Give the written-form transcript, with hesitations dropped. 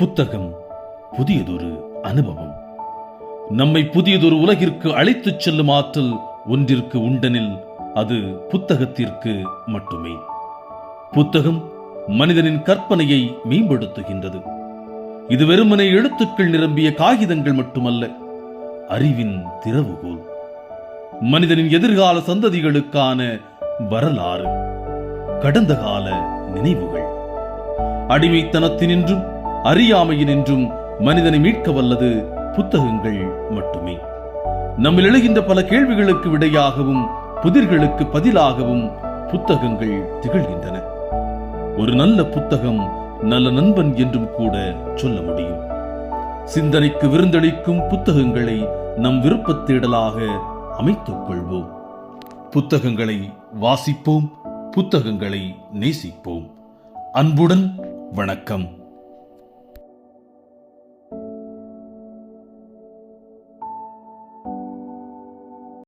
புத்தகம் புதியதொரு அனுபவம். நம்மை புதியதொரு உலகிற்கு அழைத்துச் செல்லும் ஆற்றல் ஒன்றிற்கு உண்டெனில் அது புத்தகத்திற்கு மட்டுமே. புத்தகம் மனிதனின் கற்பனையை மேம்படுத்துகின்றது. இது வெறுமனே எழுத்துக்கள் நிரம்பிய காகிதங்கள் மட்டுமல்ல, அறிவின் திறவுகோல். மனிதனின் எதிர்கால சந்ததிகளுக்கான வரலாறு, கடந்த கால நினைவுகள். அடிமைத்தனத்தினின்றும் அறியாமையினின்றும் மனிதனை மீட்க வல்லது புத்தகங்கள் மட்டுமே. நம்மில் எழுகின்ற பல கேள்விகளுக்கு விடையாகவும் புதிர்களுக்கு பதிலாகவும் புத்தகங்கள் திகழ்கின்றன. ஒரு நல்ல புத்தகம் நல்ல நண்பன் என்றும் கூட சொல்ல முடியும். சிந்தனைக்கு விருந்தளிக்கும் புத்தகங்களை நம் விருப்பத் தேடலாக அமைத்துக் கொள்வோம். புத்தகங்களை வாசிப்போம், புத்தகங்களை நேசிப்போம். அன்புடன் வணக்கம்.